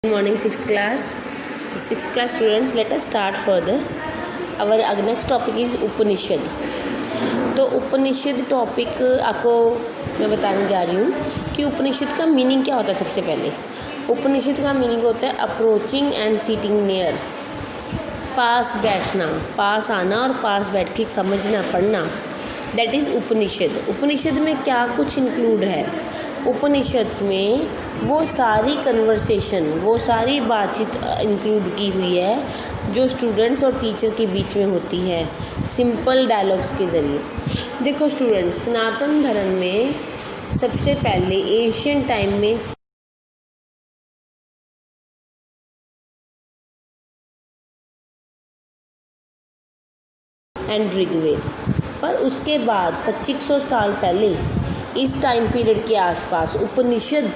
Good morning, sixth class. Sixth class students, let us start further. Our next topic is उपनिषद. तो उपनिषद topic आपको मैं बताने जा रही हूँ कि उपनिषद का मीनिंग क्या होता है. सबसे पहले उपनिषद का मीनिंग होता है अप्रोचिंग एंड सीटिंग नियर. पास बैठना, पास आना और पास बैठ के समझना, पढ़ना, दैट इज़ उपनिषद. उपनिषद में क्या कुछ इंक्लूड है? उपनिषद में वो सारी कन्वर्सेशन, वो सारी बातचीत इंक्लूड की हुई है जो स्टूडेंट्स और टीचर के बीच में होती है, सिंपल डायलॉग्स के ज़रिए. देखो स्टूडेंट्स, सनातन धर्म में सबसे पहले एशियन टाइम में एंड ऋग्वेद, पर उसके बाद 2500 साल पहले इस टाइम पीरियड के आसपास उपनिषद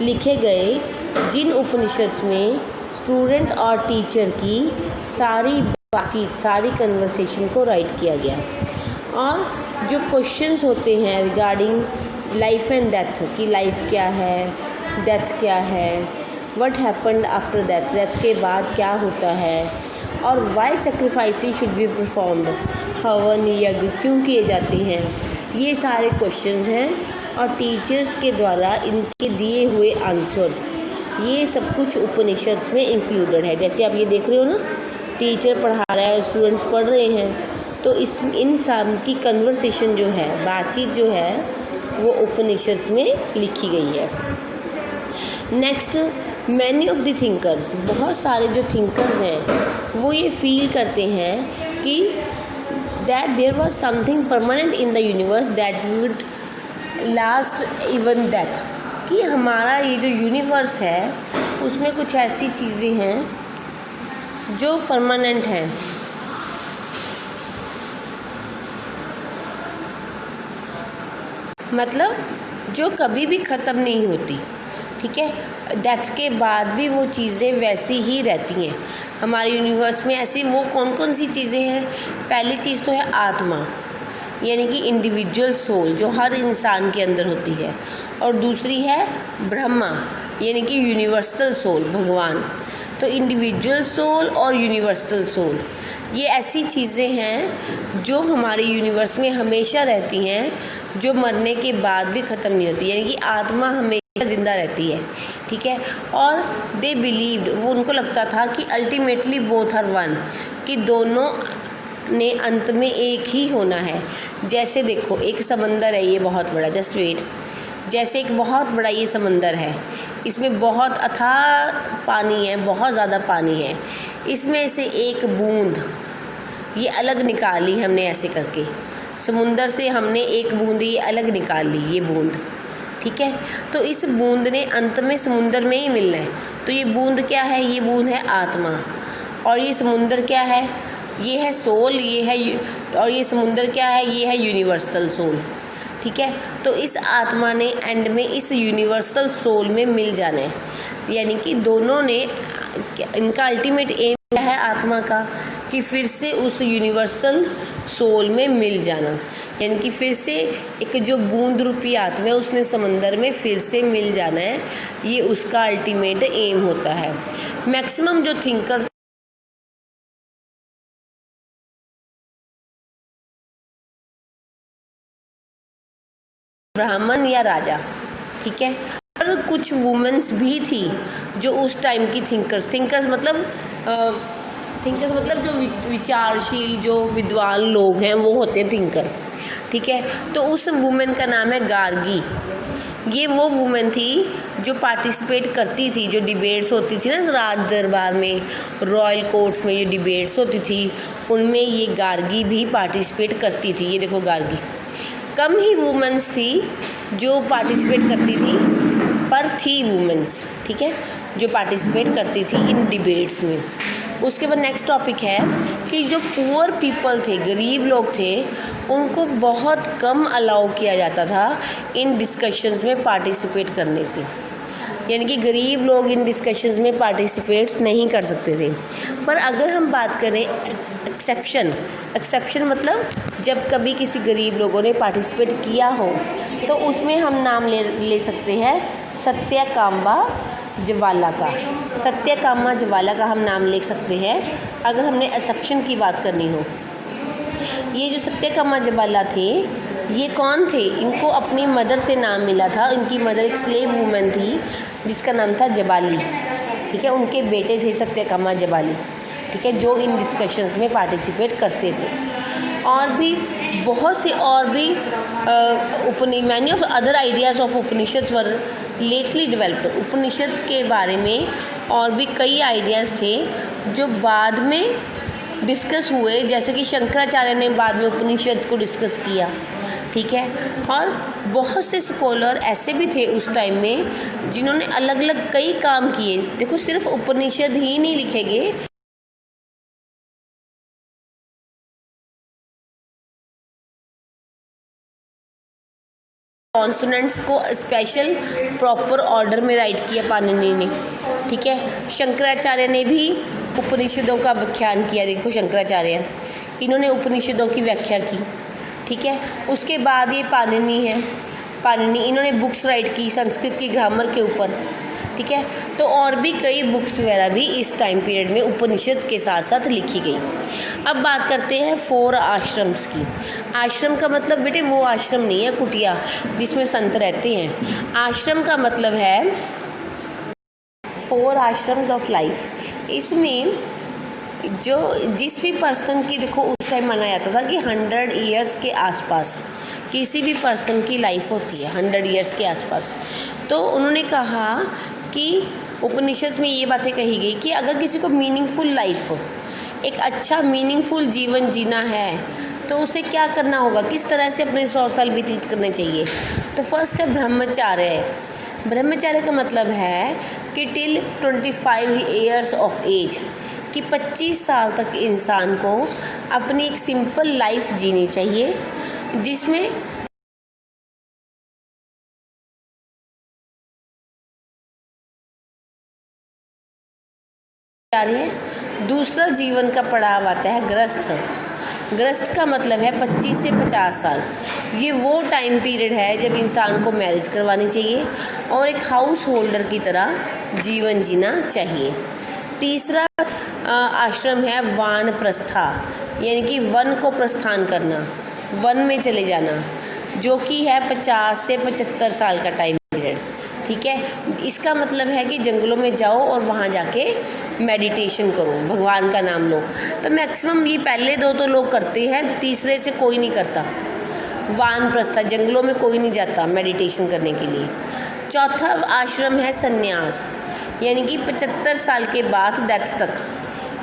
लिखे गए, जिन उपनिषद में स्टूडेंट और टीचर की सारी बातचीत, सारी कन्वर्सेशन को राइट किया गया. और जो क्वेश्चंस होते हैं रिगार्डिंग लाइफ एंड डेथ, कि लाइफ क्या है, डेथ क्या है, what happened after death, death के बाद क्या होता है, और why sacrifices should be performed, हवन यज्ञ क्यों किए जाते हैं, ये सारे क्वेश्चंस हैं. और टीचर्स के द्वारा इनके दिए हुए आंसर्स, ये सब कुछ उपनिषद में इंक्लूडेड है. जैसे आप ये देख रहे हो ना, टीचर पढ़ा रहा है, स्टूडेंट्स पढ़ रहे हैं, तो इन सब की कन्वर्सेशन जो है, बातचीत जो है, वो उपनिषद में लिखी गई है. Next, many of the thinkers, बहुत सारे जो थिंकर्स हैं वो ये फील करते हैं कि that there was something permanent in the universe that would last even death, कि हमारा ये जो यूनिवर्स है उसमें कुछ ऐसी चीज़ें हैं जो परमानेंट हैं. मतलब जो कभी भी ख़त्म नहीं होती. ठीक है, डेथ के बाद भी वो चीज़ें वैसी ही रहती हैं. हमारे यूनिवर्स में ऐसी वो कौन कौन सी चीज़ें हैं? पहली चीज़ तो है आत्मा, यानी कि इंडिविजुअल सोल जो हर इंसान के अंदर होती है. और दूसरी है ब्रह्मा, यानी कि यूनिवर्सल सोल, भगवान. तो इंडिविजुअल सोल और यूनिवर्सल सोल, ये ऐसी चीज़ें हैं जो हमारे यूनिवर्स में हमेशा रहती हैं, जो मरने के बाद भी ख़त्म नहीं होती, यानी कि आत्मा हमेशा ज़िंदा रहती है. ठीक है. और दे बिलीव्ड, वो उनको लगता था कि अल्टीमेटली बोथ आर वन, कि दोनों ने अंत में एक ही होना है. जैसे देखो, एक समंदर है, ये बहुत बड़ा, जस्ट वेट, जैसे एक बहुत बड़ा ये समंदर है, इसमें बहुत अथाह पानी है, बहुत ज़्यादा पानी है. इसमें से एक बूंद ये अलग निकाली हमने, ऐसे करके समुंदर से हमने एक बूंद ये अलग निकाल ली, ये बूंद. ठीक है. तो इस बूंद ने अंत में समुंदर में ही मिलना है. तो ये बूंद क्या है? ये बूंद है आत्मा. और ये समुंदर क्या है? ये है सोल, ये है. और ये समुंदर क्या है? ये है यूनिवर्सल सोल. ठीक है. तो इस आत्मा ने एंड में इस यूनिवर्सल सोल में मिल जाना है, यानी कि दोनों ने, इनका अल्टीमेट एम क्या है आत्मा का, कि फिर से उस यूनिवर्सल सोल में मिल जाना, यानी कि फिर से एक जो बूंद रूपी आत्मा है उसने समंदर में फिर से मिल जाना है. ये उसका अल्टीमेट एम होता है. मैक्सिमम जो थिंकर्स ब्राह्मण या राजा, ठीक है, और कुछ वुमेन्स भी थी जो उस टाइम की थिंकर्स मतलब जो विचारशील, जो विद्वान लोग हैं वो होते हैं थिंकर. ठीक है. तो उस वुमेन का नाम है गार्गी. ये वो वुमेन थी जो पार्टिसिपेट करती थी, जो डिबेट्स होती थी ना राज दरबार में, रॉयल कोर्ट्स में जो डिबेट्स होती थी, उनमें ये गार्गी भी पार्टिसिपेट करती थी. ये देखो गार्गी. कम ही वुमेन्स थी जो पार्टिसिपेट करती थी, पर थी वुमेन्स. ठीक है, जो पार्टिसिपेट करती थी इन डिबेट्स में. उसके बाद नेक्स्ट टॉपिक है कि जो पुअर पीपल थे, गरीब लोग थे, उनको बहुत कम अलाउ किया जाता था इन डिस्कशंस में पार्टिसिपेट करने से. यानी कि गरीब लोग इन डिस्कशंस में पार्टिसिपेट नहीं कर सकते थे. पर अगर हम बात करें एक्सेप्शन मतलब जब कभी किसी गरीब लोगों ने पार्टिसिपेट किया हो, तो उसमें हम नाम ले सकते हैं सत्यकाम्बा ज्वाला का, सत्यकामा ज्वाला का हम नाम ले सकते हैं अगर हमने असप्शन की बात करनी हो। ये जो सत्यकामा ज्वाला थे, ये कौन थे? इनको अपनी मदर से नाम मिला था। इनकी मदर एक स्लेव वूमेन थी जिसका नाम था जबाली, ठीक है। उनके बेटे थे सत्यकामा जबाली, ठीक है, जो इन डिस्कशंस में पार्टिसिपेट करते थे। और भी बहुत से और भी many of other ideas of Upanishads were lately developed. Upanishads के बारे में और भी कई आइडियाज़ थे जो बाद में डिस्कस हुए, जैसे कि शंकराचार्य ने बाद में उपनिषद्स को डिस्कस किया, ठीक है। और बहुत से स्कॉलर ऐसे भी थे उस टाइम में जिन्होंने अलग अलग कई काम किए। देखो, सिर्फ उपनिषद ही नहीं लिखे गए, कॉन्सोनेंट्स को स्पेशल प्रॉपर ऑर्डर में राइट किया पाणिनि ने, ठीक है। शंकराचार्य ने भी उपनिषदों का व्याख्यान किया। देखो, शंकराचार्य इन्होंने उपनिषदों की व्याख्या की, ठीक है। उसके बाद ये पाणिनि है, पाणिनि इन्होंने बुक्स राइट की संस्कृत की ग्रामर के ऊपर, ठीक है। तो और भी कई बुक्स वगैरह भी इस टाइम पीरियड में उपनिषद के साथ साथ लिखी गई। अब बात करते हैं 4 आश्रम्स की। आश्रम का मतलब बेटे वो आश्रम नहीं है कुटिया जिसमें संत रहते हैं। आश्रम का मतलब है 4 आश्रम्स ऑफ लाइफ। इसमें जो जिस भी पर्सन की, देखो उस टाइम माना जाता था कि 100 ईयर्स के आसपास किसी भी पर्सन की लाइफ होती है, 100 ईयर्स के आसपास। तो उन्होंने कहा कि उपनिषद में ये बातें कही गई कि अगर किसी को मीनिंगफुल लाइफ हो, एक अच्छा मीनिंगफुल जीवन जीना है, तो उसे क्या करना होगा, किस तरह से अपने 100 साल व्यतीत करने चाहिए। तो फर्स्ट है ब्रह्मचार्य है। ब्रह्मचार्य का मतलब है कि टिल 25 ईयर्स ऑफ एज, कि 25 साल तक इंसान को अपनी एक सिंपल लाइफ जीनी चाहिए जिसमें दूसरा जीवन का पड़ाव आता है गृहस्थ। गृहस्थ का मतलब है 25 से 50 साल। ये वो टाइम पीरियड है जब इंसान को मैरिज करवानी चाहिए और एक हाउस होल्डर की तरह जीवन जीना चाहिए। तीसरा आश्रम है वानप्रस्था, यानी कि वन को प्रस्थान करना, वन में चले जाना, जो कि है 50 से 75 साल का टाइम पीरियड, ठीक है। इसका मतलब है कि जंगलों में जाओ और वहाँ जाके मेडिटेशन करो, भगवान का नाम लो। तो मैक्सिमम ये पहले 2 तो लोग करते हैं, तीसरे से कोई नहीं करता। वानप्रस्था, जंगलों में कोई नहीं जाता मेडिटेशन करने के लिए। चौथा आश्रम है संन्यास, यानी कि 75 साल के बाद डेथ तक,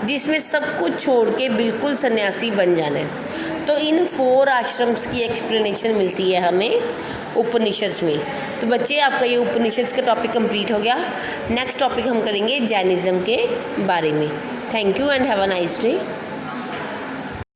जिसमें सब कुछ छोड़ के बिल्कुल सन्यासी बन जाना है। तो इन 4 आश्रम्स की एक्सप्लेनेशन मिलती है हमें उपनिषद में। तो बच्चे, आपका ये उपनिषद का टॉपिक कंप्लीट हो गया। नेक्स्ट टॉपिक हम करेंगे जैनिज़्म के बारे में। Thank you and have a nice day.